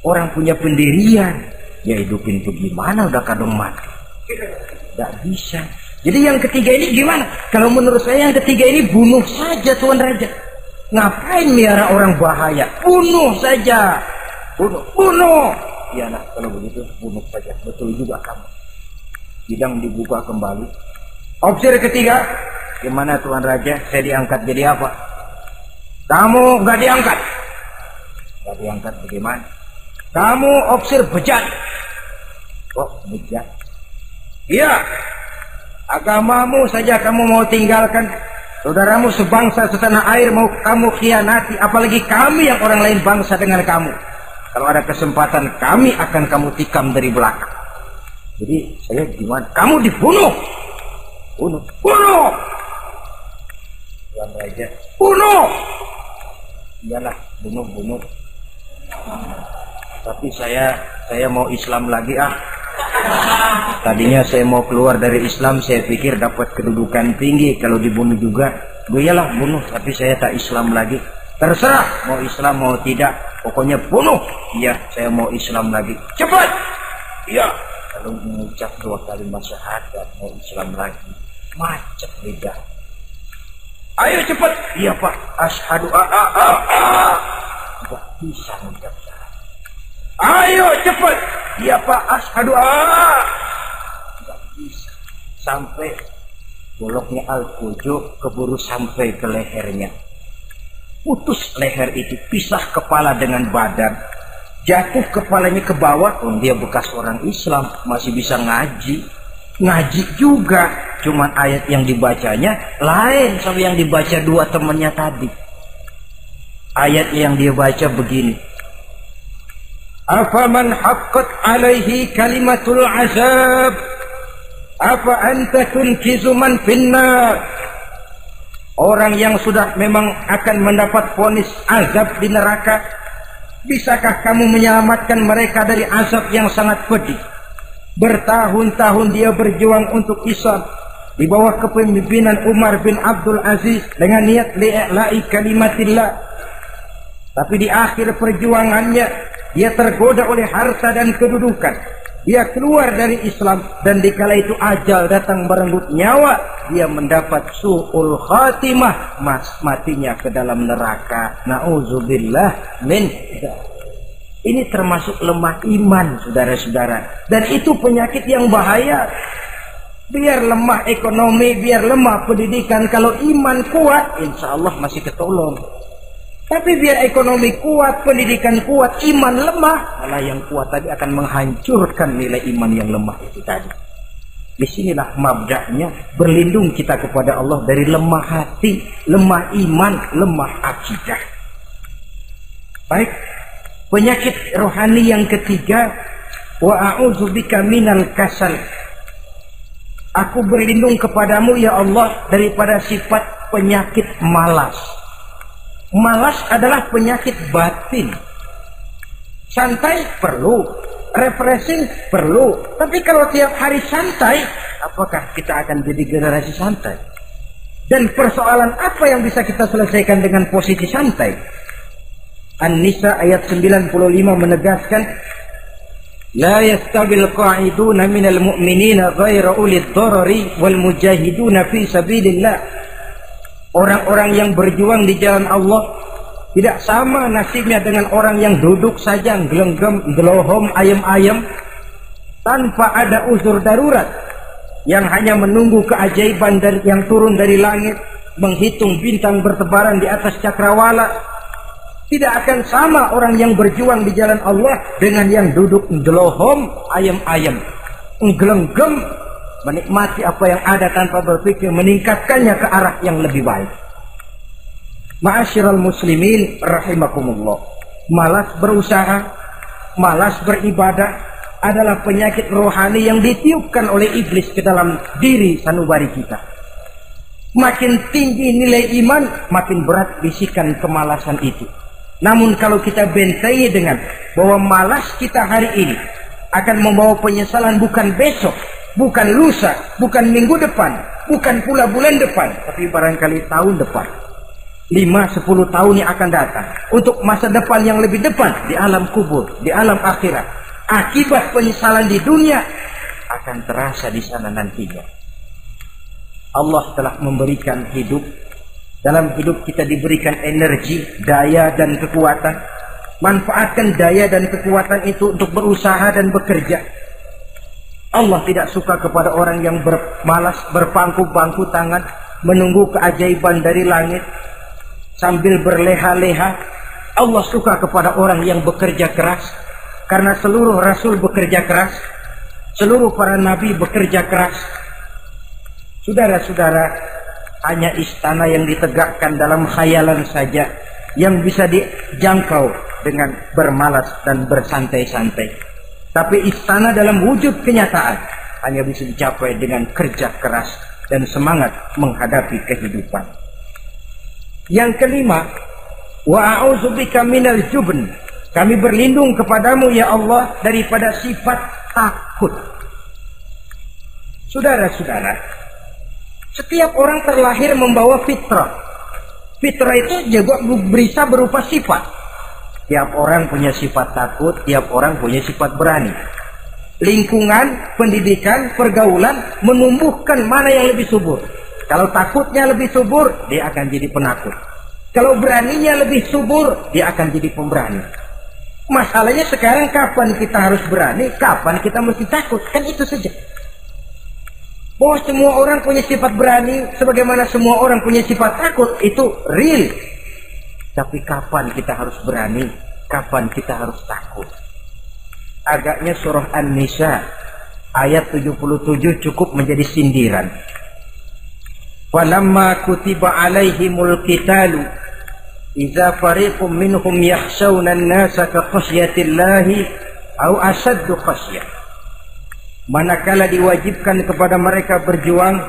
Orang punya pendirian, ya hidupin itu gimana udah kadang mati? Tidak bisa. Jadi yang ketiga ini gimana? Kalau menurut saya yang ketiga ini bunuh saja Tuan Raja. Ngapain miara orang bahaya? Bunuh saja. Bunuh. Iyalah kalau begitu bunuh saja. Betul juga kamu. Sidang dibuka kembali. Opsir ketiga, gimana Tuan Raja? Saya diangkat jadi apa? Kamu nggak diangkat. Nggak diangkat bagaimana? Kamu opsir bejat. Oh bejat. Iya. Agamamu saja kamu mau tinggalkan, saudaramu sebangsa setanah air mau kamu khianati, apalagi kami yang orang lain bangsa dengan kamu. Kalau ada kesempatan kami akan kamu tikam dari belakang. Jadi saya gimana? Kamu dibunuh. Bunuh. Tuan Raja. Bunuh. Iyalah, bunuh. Tapi saya mau Islam lagi Tadinya saya mau keluar dari Islam, saya pikir dapat kedudukan tinggi kalau dibunuh juga. Iyalah bunuh, tapi saya tak Islam lagi. Terserah mau Islam mau tidak, pokoknya bunuh. Iya, saya mau Islam lagi. Cepat. Iya. Kalau mengucap 2 kalimat syahadat mau Islam lagi, macet lidah. Ayo cepat. Iya Pak. Asyhadu Tidak bisa mengucap syahadat. Ayo cepat. Iya Pak. Asyhadu Tidak bisa. Sampai goloknya Al-Gojo keburu sampai ke lehernya. Putus leher itu, pisah kepala dengan badan. Jatuh kepalanya ke bawah. Dia bekas orang Islam, masih bisa ngaji juga. Cuma ayat yang dibacanya lain sama yang dibaca dua temannya tadi. Ayat yang dia baca begini. Afaman haqqat alaihi kalimatul azab afa anta tunkizu man finnar. Orang yang sudah memang akan mendapat vonis azab di neraka, bisakah kamu menyelamatkan mereka dari azab yang sangat pedih? Bertahun-tahun dia berjuang untuk Islam di bawah kepemimpinan Umar bin Abdul Aziz dengan niat li'la'i kalimatillah. Tapi di akhir perjuangannya dia tergoda oleh harta dan kedudukan. Dia keluar dari Islam dan dikala itu ajal datang merenggut nyawa, dia mendapat su'ul khatimah, matinya ke dalam neraka. Na'udzubillah min. Ini termasuk lemah iman, saudara-saudara. Dan itu penyakit yang bahaya. Biar lemah ekonomi, biar lemah pendidikan, kalau iman kuat, insya Allah masih ketolong. Tapi biar ekonomi kuat, pendidikan kuat, iman lemah, malah yang kuat tadi akan menghancurkan nilai iman yang lemah itu tadi. Disinilah mabda'nya, berlindung kita kepada Allah dari lemah hati, lemah iman, lemah akidah. Baik, penyakit rohani yang ketiga, wa a'udzubika minal kasal. Aku berlindung kepadamu ya Allah daripada sifat penyakit malas. Malas adalah penyakit batin. Santai perlu, refreshing perlu. Tapi kalau tiap hari santai, apakah kita akan jadi generasi santai? Dan persoalan apa yang bisa kita selesaikan dengan posisi santai? An-Nisa ayat 95 menegaskan, La yastabil qa'iduna minal mu'minina ghaira ulid dharari wal mujahiduna fi sabilillah. Orang-orang yang berjuang di jalan Allah tidak sama nasibnya dengan orang yang duduk saja gelenggam, gelohom, ayam-ayam tanpa ada uzur darurat, yang hanya menunggu keajaiban yang turun dari langit, menghitung bintang bertebaran di atas cakrawala. Tidak akan sama orang yang berjuang di jalan Allah dengan yang duduk gelohom, ayam-ayam, gelenggam, menikmati apa yang ada tanpa berpikir meningkatkannya ke arah yang lebih baik. Ma'asyiral muslimin rahimakumullah. Malas berusaha, malas beribadah adalah penyakit rohani yang ditiupkan oleh iblis ke dalam diri sanubari kita. Makin tinggi nilai iman, makin berat bisikan kemalasan itu. Namun kalau kita bentengi dengan bahwa malas kita hari ini akan membawa penyesalan bukan besok, bukan lusa, bukan minggu depan, bukan pula bulan depan, tapi barangkali tahun depan, 5-10 tahun yang akan datang, untuk masa depan yang lebih depan di alam kubur, di alam akhirat. Akibat penyesalan di dunia akan terasa di sana nantinya. Allah telah memberikan hidup. Dalam hidup kita diberikan energi, daya dan kekuatan. Manfaatkan daya dan kekuatan itu untuk berusaha dan bekerja. Allah tidak suka kepada orang yang bermalas, berpangku-pangku tangan, menunggu keajaiban dari langit sambil berleha-leha. Allah suka kepada orang yang bekerja keras, karena seluruh rasul bekerja keras, seluruh para nabi bekerja keras. Saudara-saudara, hanya istana yang ditegakkan dalam khayalan saja yang bisa dijangkau dengan bermalas dan bersantai-santai. Tapi istana dalam wujud kenyataan hanya bisa dicapai dengan kerja keras dan semangat menghadapi kehidupan. Yang kelima, wa a'udzubika minal jubn. Kami berlindung kepadamu ya Allah daripada sifat takut. Saudara-saudara, setiap orang terlahir membawa fitrah. Fitrah itu juga bisa berupa sifat. Tiap orang punya sifat takut, tiap orang punya sifat berani. Lingkungan, pendidikan, pergaulan menumbuhkan mana yang lebih subur. Kalau takutnya lebih subur, dia akan jadi penakut. Kalau beraninya lebih subur, dia akan jadi pemberani. Masalahnya sekarang kapan kita harus berani, kapan kita mesti takut, kan itu saja. Bahwa semua orang punya sifat berani, sebagaimana semua orang punya sifat takut, itu real. Tapi kapan kita harus berani, kapan kita harus takut? Agaknya surah An-Nisa ayat 77 cukup menjadi sindiran. Falamma kutiba alaihimul qitalu idza fariqum minhum yakhshawna an-nasa ka khasyatillahi aw ashaddu khasyah. Manakala diwajibkan kepada mereka berjuang,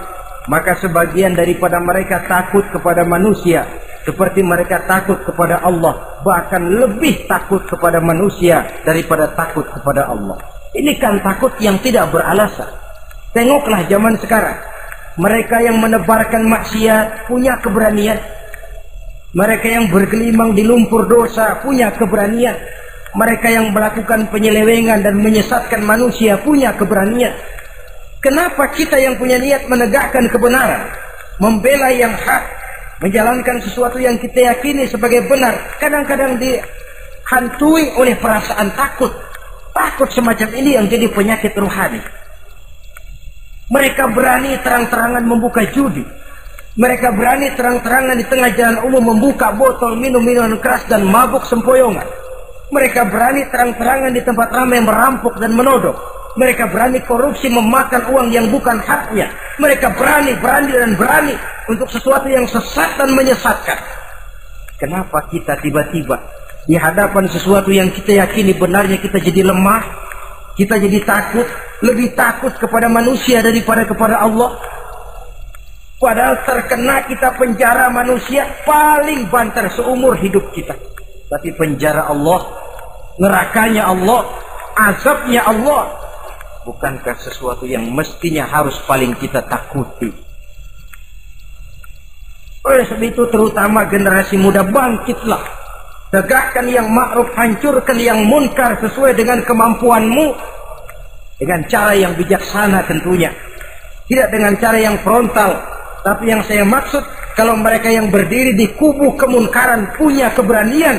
maka sebagian daripada mereka takut kepada manusia seperti mereka takut kepada Allah, bahkan lebih takut kepada manusia daripada takut kepada Allah. Ini kan takut yang tidak beralasan. Tengoklah zaman sekarang, mereka yang menebarkan maksiat punya keberanian, mereka yang bergelimang di lumpur dosa punya keberanian, mereka yang melakukan penyelewengan dan menyesatkan manusia punya keberanian. Kenapa kita yang punya niat menegakkan kebenaran, membela yang hak, menjalankan sesuatu yang kita yakini sebagai benar, kadang-kadang dihantui oleh perasaan takut? Takut semacam ini yang jadi penyakit rohani. Mereka berani terang-terangan membuka judi, mereka berani terang-terangan di tengah jalan umum membuka botol minum-minuman keras dan mabuk sempoyongan. Mereka berani terang-terangan di tempat ramai merampok dan menodong. Mereka berani korupsi, memakan uang yang bukan haknya. Mereka berani untuk sesuatu yang sesat dan menyesatkan. Kenapa kita tiba-tiba di hadapan sesuatu yang kita yakini benarnya kita jadi lemah? Kita jadi takut, lebih takut kepada manusia daripada kepada Allah. Padahal terkena kita penjara manusia paling banter seumur hidup kita. Tapi penjara Allah, nerakanya Allah, azabnya Allah, bukankah sesuatu yang mestinya harus paling kita takuti? Oleh sebab itu terutama generasi muda, bangkitlah. Tegakkan yang ma'ruf, hancurkan yang munkar sesuai dengan kemampuanmu, dengan cara yang bijaksana tentunya, tidak dengan cara yang frontal. Tapi yang saya maksud, kalau mereka yang berdiri di kubu kemunkaran punya keberanian,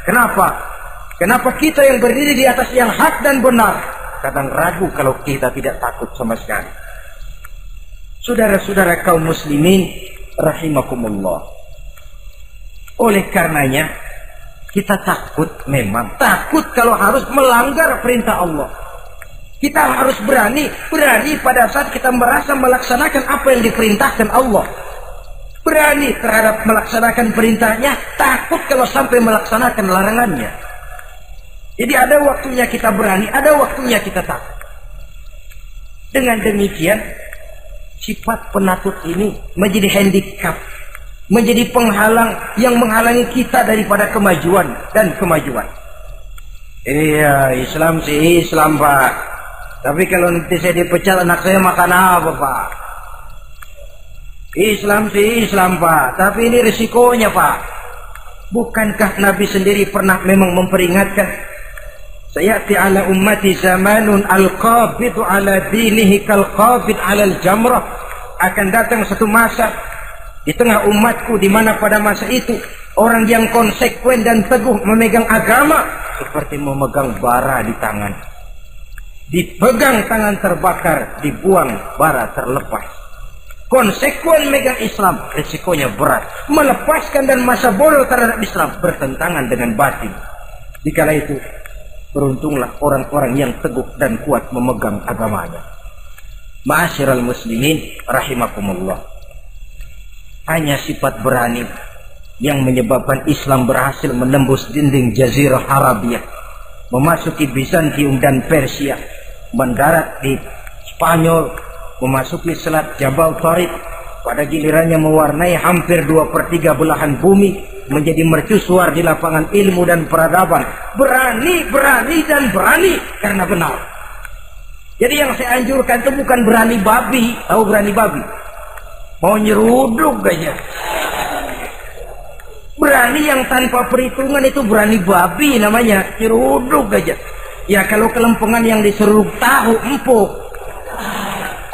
kenapa kita yang berdiri di atas yang hak dan benar kadang ragu kalau kita tidak takut sama sekali? Saudara-saudara kaum muslimin rahimakumullah, oleh karenanya kita takut, memang takut kalau harus melanggar perintah Allah. Kita harus berani pada saat kita merasa melaksanakan apa yang diperintahkan Allah. Berani terhadap melaksanakan perintahnya, takut kalau sampai melaksanakan larangannya. Jadi ada waktunya kita berani, ada waktunya kita takut. Dengan demikian, sifat penakut ini menjadi handicap, menjadi penghalang yang menghalangi kita daripada kemajuan dan kemajuan. Iya, Islam sih Islam, Pak. Tapi kalau nanti saya dipecat, anak saya makan apa, Pak? Islam sih Islam, Pak. Tapi ini risikonya, Pak. Bukankah Nabi sendiri pernah memang memperingatkan, sayati ala ummati zamanun al-qabidu ala dinihi kal-qabid ala al-jamrah. Akan datang satu masa di tengah umatku di mana pada masa itu orang yang konsekuen dan teguh memegang agama seperti memegang bara di tangan. Dipegang tangan terbakar, dibuang bara terlepas. Konsekuen megang Islam, risikonya berat. Melepaskan dan masa bodoh terhadap Islam bertentangan dengan batin. Dikala itu, beruntunglah orang-orang yang teguh dan kuat memegang agamanya. Ma'asyiral muslimin rahimakumullah. Hanya sifat berani yang menyebabkan Islam berhasil menembus dinding Jazirah Arabia, memasuki Bizantium dan Persia, mendarat di Spanyol, memasuki Selat Jabal Tariq, pada gilirannya mewarnai hampir 2/3 belahan bumi, menjadi mercusuar di lapangan ilmu dan peradaban. Berani karena benar. Jadi yang saya anjurkan itu bukan berani babi. Tahu berani babi? Mau nyeruduk aja. Berani yang tanpa perhitungan itu berani babi namanya, nyeruduk aja. Ya kalau kelempengan yang diseruduk tahu empuk.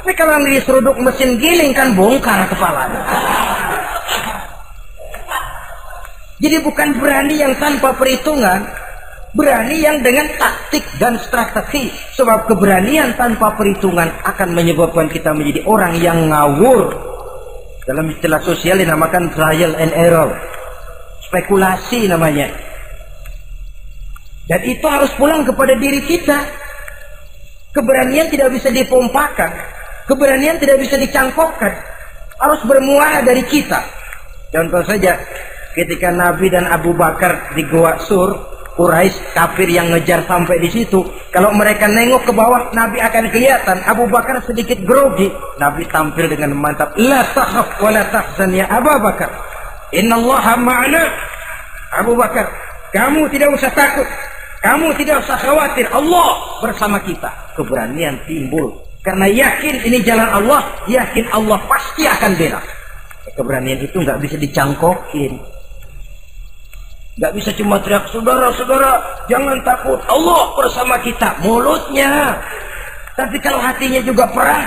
Tapi kalau yang diseruduk mesin giling kan bongkar kepalanya. Jadi bukan berani yang tanpa perhitungan, berani yang dengan taktik dan strategi. Sebab keberanian tanpa perhitungan akan menyebabkan kita menjadi orang yang ngawur. Dalam istilah sosial dinamakan trial and error, spekulasi namanya. Dan itu harus pulang kepada diri kita. Keberanian tidak bisa dipompakan, keberanian tidak bisa dicangkokkan. Harus bermuara dari kita. Contoh saja, ketika Nabi dan Abu Bakar di Gua Sur, Quraisy kafir yang ngejar sampai di situ. Kalau mereka nengok ke bawah, Nabi akan kelihatan. Abu Bakar sedikit grogi. Nabi tampil dengan mantap. La takhaf wa la tahzan ya Abu Bakar. Innallaha ma'ana. Abu Bakar, kamu tidak usah takut. Kamu tidak usah khawatir. Allah bersama kita. Keberanian timbul. Karena yakin ini jalan Allah. Yakin Allah pasti akan bela. Keberanian itu nggak bisa dicangkokin. Nggak bisa cuma teriak, saudara-saudara, jangan takut, Allah bersama kita. Mulutnya. Tapi kalau hatinya juga perang.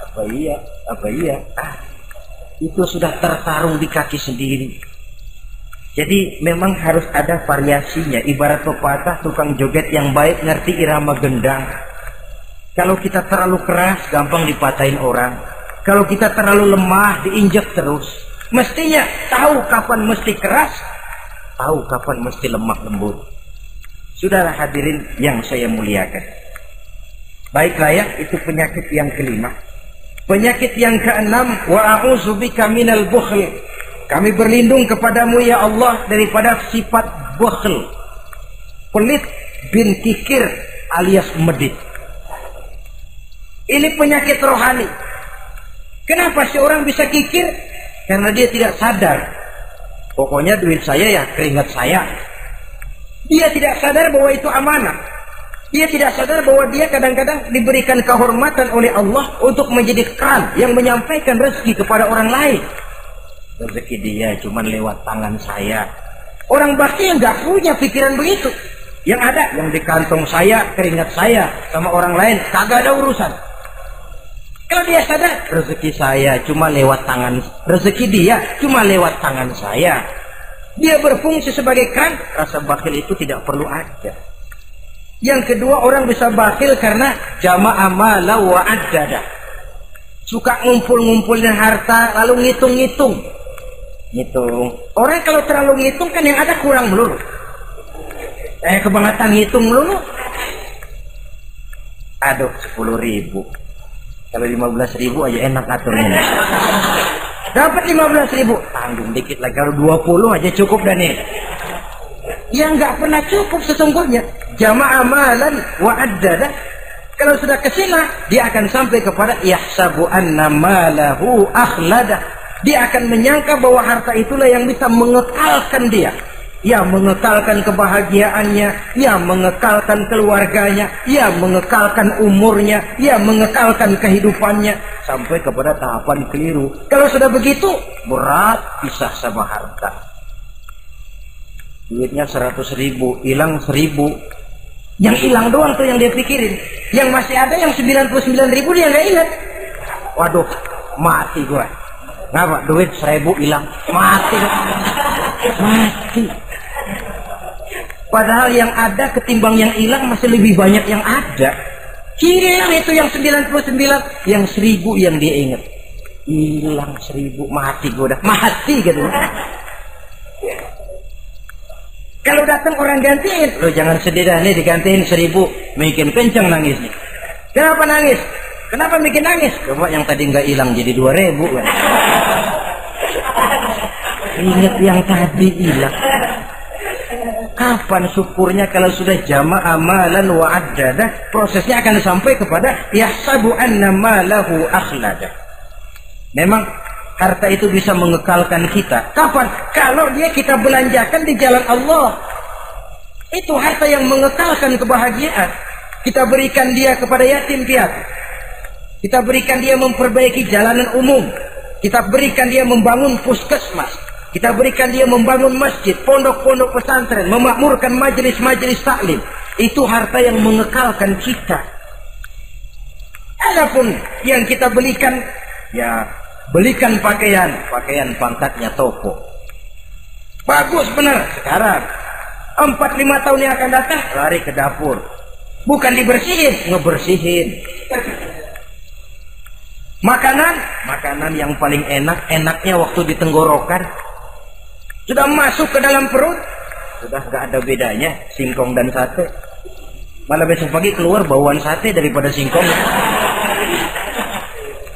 Apa iya? Itu sudah tertarung di kaki sendiri. Jadi memang harus ada variasinya. Ibarat pepatah, tukang joget yang baik ngerti irama gendang. Kalau kita terlalu keras, gampang dipatahin orang. Kalau kita terlalu lemah, diinjek terus. Mestinya tahu kapan mesti keras, tahu kapan mesti lemah lembut. Saudara hadirin yang saya muliakan. Baiklah ya, itu penyakit yang kelima. Penyakit yang keenam, wa a'udzubika minal bukhl. Kami berlindung kepadamu ya Allah daripada sifat bukhl. Pelit bin kikir alias medit. Ini penyakit rohani. Kenapa seorang bisa kikir? Karena dia tidak sadar. Pokoknya duit saya ya keringat saya. Dia tidak sadar bahwa itu amanah. Dia tidak sadar bahwa dia kadang-kadang diberikan kehormatan oleh Allah untuk menjadi keran yang menyampaikan rezeki kepada orang lain. Rezeki dia cuma lewat tangan saya. Orang bakti yang gak punya pikiran begitu. Yang ada yang di kantong saya, keringat saya, sama orang lain kagak ada urusan. Kalau dia sadar, rezeki saya cuma lewat tangan, rezeki dia cuma lewat tangan saya. Dia berfungsi sebagai keran, rasa bakhil itu tidak perlu ada. Yang kedua, orang bisa bakhil karena jama'a mala wa addada. Suka ngumpul-ngumpulin harta, lalu ngitung-ngitung. Ngitung. Orang kalau terlalu ngitung kan yang ada kurang melulu. Kebangetan ngitung melulu. Aduh, 10.000. Kalau 15.000 aja enak aturnya. Dapat 15.000, tanggung dikit lagi. Kalau 20 aja cukup dah nih. Yang nggak pernah cukup sesungguhnya. Jama'a malan wa addada. Kalau sudah kesina, dia akan sampai kepada yahsabu anna malahu akhlada. Dia akan menyangka bahwa harta itulah yang bisa mengekalkan dia. Ya mengekalkan kebahagiaannya, ya mengekalkan keluarganya, ya mengekalkan umurnya, ya mengekalkan kehidupannya sampai kepada tahapan keliru. Kalau sudah begitu, berat pisah sama harta. Duitnya 100.000, hilang 1.000. Yang hilang doang tuh yang dia pikirin. Yang masih ada yang 99.000 dia nggak ingat. Waduh, mati gua. Ngapa? Duit 1.000 hilang, mati. Mati. Padahal yang ada ketimbang yang hilang masih lebih banyak yang ada. Hilang itu yang 99, yang 1.000 yang dia ingat. Hilang 1.000, mati gue udah. Mati gitu. Kalau datang orang gantiin, lo jangan sedih dah nih digantiin 1.000, bikin kenceng nangisnya. Kenapa nangis? Kenapa bikin nangis? Coba yang tadi nggak hilang jadi 2.000 kan. Ingat yang tadi hilang. Kapan syukurnya kalau sudah jama'a malan wa addada? Prosesnya akan sampai kepada yahsabu anna malahu akhlada. Memang harta itu bisa mengekalkan kita. Kapan? Kalau dia kita belanjakan di jalan Allah. Itu harta yang mengekalkan kebahagiaan. Kita berikan dia kepada yatim piatu. Kita berikan dia memperbaiki jalanan umum. Kita berikan dia membangun puskesmas. Kita berikan dia membangun masjid, pondok-pondok pesantren, memakmurkan majelis-majelis taklim. Itu harta yang mengekalkan kita. Adapun yang kita belikan, ya belikan pakaian pangkatnya toko. Bagus benar. Sekarang 4-5 tahun yang akan datang, lari ke dapur. Bukan dibersihin, ngebersihin. Makanan yang paling enaknya waktu di tenggorokan. Sudah masuk ke dalam perut, sudah gak ada bedanya singkong dan sate. Malah besok pagi keluar bauan sate daripada singkong.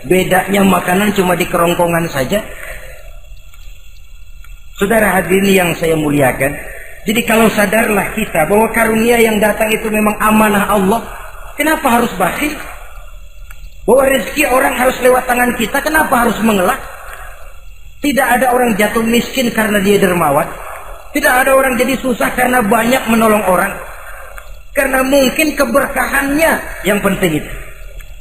Bedanya makanan cuma di kerongkongan saja. Saudara hadirin yang saya muliakan, jadi kalau sadarlah kita bahwa karunia yang datang itu memang amanah Allah, kenapa harus bakhil? Bahwa rezeki orang harus lewat tangan kita, kenapa harus mengelak? Tidak ada orang jatuh miskin karena dia dermawan. Tidak ada orang jadi susah karena banyak menolong orang. Karena mungkin keberkahannya yang penting itu.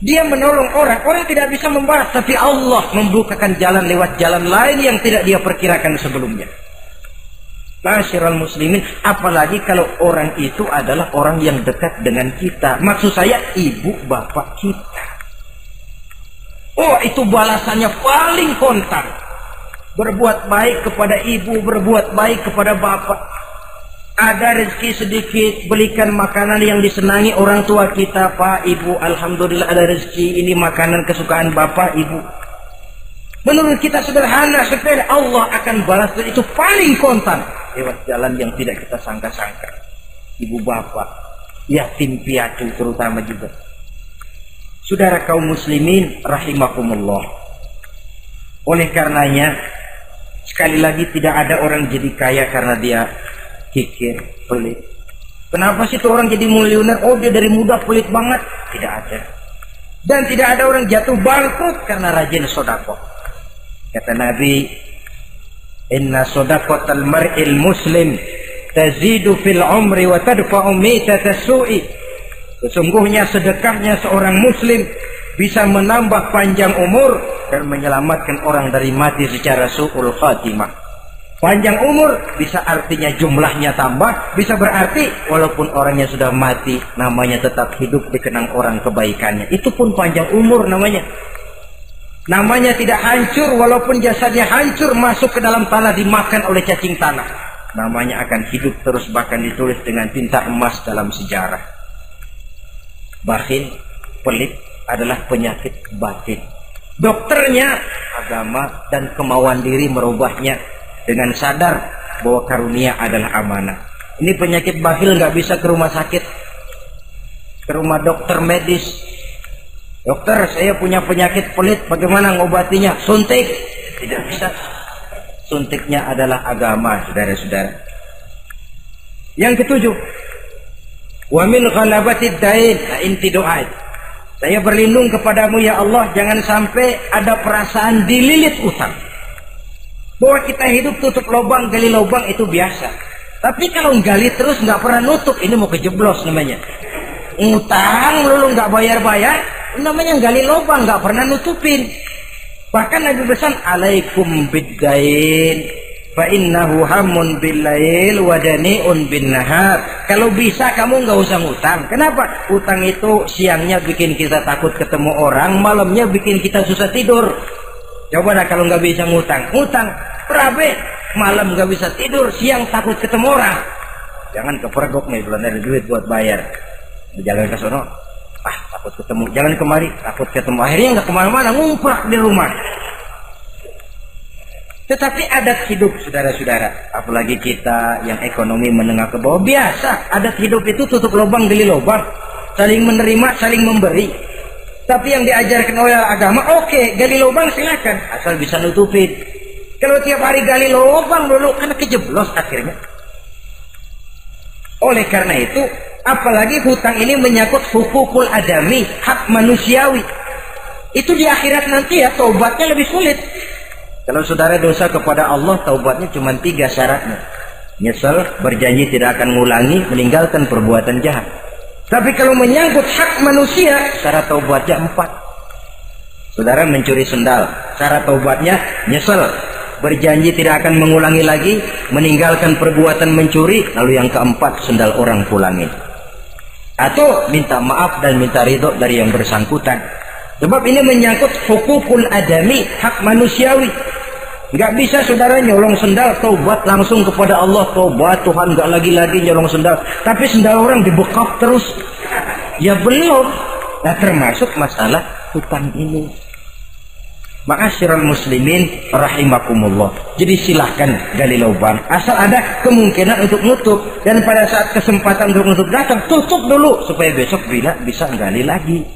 Dia menolong orang, orang tidak bisa membalas, tapi Allah membukakan jalan lewat jalan lain yang tidak dia perkirakan sebelumnya. Ma'asyiral muslimin, apalagi kalau orang itu adalah orang yang dekat dengan kita. Maksud saya ibu bapak kita. Oh, itu balasannya paling kontan. Berbuat baik kepada ibu, berbuat baik kepada bapak. Ada rezeki sedikit, belikan makanan yang disenangi orang tua kita. Pak, ibu, alhamdulillah ada rezeki, ini makanan kesukaan bapak, ibu. Menurut kita sederhana, sepele, Allah akan balas, dan itu paling kontan lewat jalan yang tidak kita sangka-sangka. Ibu bapak, yatim piatu terutama juga. Saudara kaum muslimin rahimakumullah. Oleh karenanya, sekali lagi tidak ada orang jadi kaya karena dia kikir, pelit. Kenapa sih tuh orang jadi miliuner? Oh, dia dari muda pelit banget. Tidak ada. Dan tidak ada orang jatuh bangkrut karena rajin sedekah. Kata Nabi, inna sedaqatal mar'il muslim tazidu fil umri wa tadfa'u mitata su'i. Sesungguhnya sedekahnya seorang muslim bisa menambah panjang umur dan menyelamatkan orang dari mati secara su'ul khatimah. Panjang umur bisa artinya jumlahnya tambah, bisa berarti walaupun orangnya sudah mati, namanya tetap hidup dikenang orang kebaikannya. Itu pun panjang umur namanya. Namanya tidak hancur, walaupun jasadnya hancur masuk ke dalam tanah dimakan oleh cacing tanah. Namanya akan hidup terus, bahkan ditulis dengan tinta emas dalam sejarah. Bakhil, pelit adalah penyakit batin. Dokternya agama dan kemauan diri merubahnya dengan sadar bahwa karunia adalah amanah. Ini penyakit bakhil nggak bisa ke rumah sakit, ke rumah dokter medis. Dokter, saya punya penyakit pelit, bagaimana ngobatinya? Suntik. Tidak bisa. Suntiknya adalah agama, saudara-saudara. Yang ketujuh, wa min ghalabatid dain, inti doa. Saya berlindung kepadamu ya Allah, jangan sampai ada perasaan dililit utang. Bahwa kita hidup tutup lubang, gali lubang itu biasa. Tapi kalau gali terus nggak pernah nutup, ini mau kejeblos namanya. Utang lalu nggak bayar-bayar, namanya gali lubang, nggak pernah nutupin. Bahkan Nabi pesan, alaikum biddain, fa innahu hamun billail wa dani'un bin nahar. Kalau bisa kamu nggak usah ngutang. Kenapa? Utang itu siangnya bikin kita takut ketemu orang, malamnya bikin kita susah tidur. Coba dah kalau nggak bisa ngutang, berabe, malam nggak bisa tidur, siang takut ketemu orang. Jangan kepergok nih, belum ada duit buat bayar. Jalan ke sono, takut ketemu. Jangan kemari, takut ketemu. Akhirnya nggak kemana-mana, ngumprak di rumah. Tetapi adat hidup, saudara-saudara, apalagi kita yang ekonomi menengah ke bawah, biasa adat hidup itu tutup lubang gali lubang, saling menerima, saling memberi. Tapi yang diajarkan oleh agama, oke, gali lubang silakan, asal bisa nutupin. Kalau tiap hari gali lubang dulu, kan kejeblos akhirnya. Oleh karena itu, apalagi hutang ini menyangkut hukukul adami, hak manusiawi. Itu di akhirat nanti ya, taubatnya lebih sulit. Kalau saudara dosa kepada Allah, taubatnya cuma 3 syaratnya. Nyesel, berjanji tidak akan mengulangi, meninggalkan perbuatan jahat. Tapi kalau menyangkut hak manusia, syarat taubatnya 4. Saudara mencuri sendal, syarat taubatnya nyesel, berjanji tidak akan mengulangi lagi, meninggalkan perbuatan mencuri, lalu yang keempat, sendal orang pulangin. Atau minta maaf dan minta ridho dari yang bersangkutan. Sebab ini menyangkut hukukul adami, hak manusiawi. Nggak bisa saudara nyolong sendal, taubat langsung kepada Allah, taubat Tuhan, nggak lagi-lagi nyolong sendal. Tapi sendal orang dibekap terus, ya belum. Nah, termasuk masalah hutang ini. Ma'asyiral muslimin rahimakumullah. Jadi silahkan gali lubang, asal ada kemungkinan untuk nutup. Dan pada saat kesempatan untuk nutup datang, tutup dulu supaya besok bila bisa gali lagi.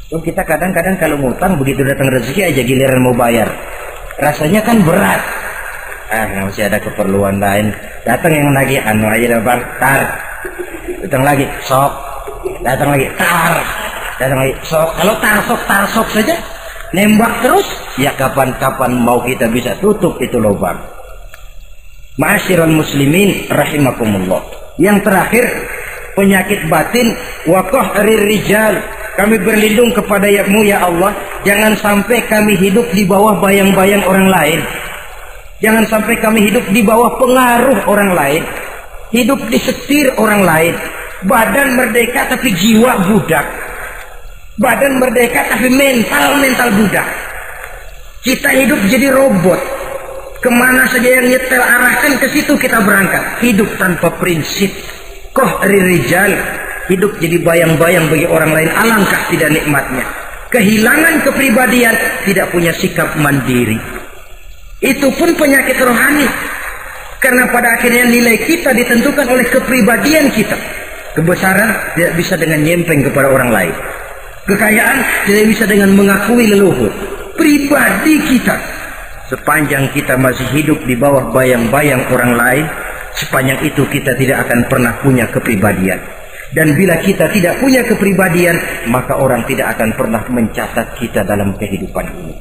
So, kita kadang-kadang kalau ngutang begitu datang rezeki aja giliran mau bayar. Rasanya kan berat. Masih ada keperluan lain. Datang yang lagi anu aja dah bang, tar. Datang lagi, sok. Datang lagi, tar. Datang lagi, sok. Kalau tar sok saja, nembak terus, ya kapan-kapan mau kita bisa tutup itu lubang. Ma'asyiral muslimin rahimakumullah. Yang terakhir, penyakit batin wa qahrir rijal. Kami berlindung kepada-Mu ya Allah, jangan sampai kami hidup di bawah bayang-bayang orang lain. Jangan sampai kami hidup di bawah pengaruh orang lain, hidup disetir orang lain. Badan merdeka tapi jiwa budak. Badan merdeka tapi mental budak. Kita hidup jadi robot. Kemana saja yang nyetel arahkan ke situ kita berangkat. Hidup tanpa prinsip. Qahrir rijal. Hidup jadi bayang-bayang bagi orang lain. Alangkah tidak nikmatnya. Kehilangan kepribadian, tidak punya sikap mandiri. Itu pun penyakit rohani. Karena pada akhirnya nilai kita ditentukan oleh kepribadian kita. Kebesaran tidak bisa dengan nyempeng kepada orang lain. Kekayaan tidak bisa dengan mengakui leluhur. Pribadi kita, sepanjang kita masih hidup di bawah bayang-bayang orang lain, sepanjang itu kita tidak akan pernah punya kepribadian. Dan bila kita tidak punya kepribadian, maka orang tidak akan pernah mencatat kita dalam kehidupan ini.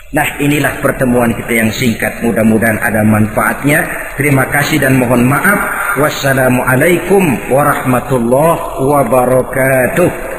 Nah, inilah pertemuan kita yang singkat. Mudah-mudahan ada manfaatnya. Terima kasih dan mohon maaf. Wassalamualaikum warahmatullahi wabarakatuh.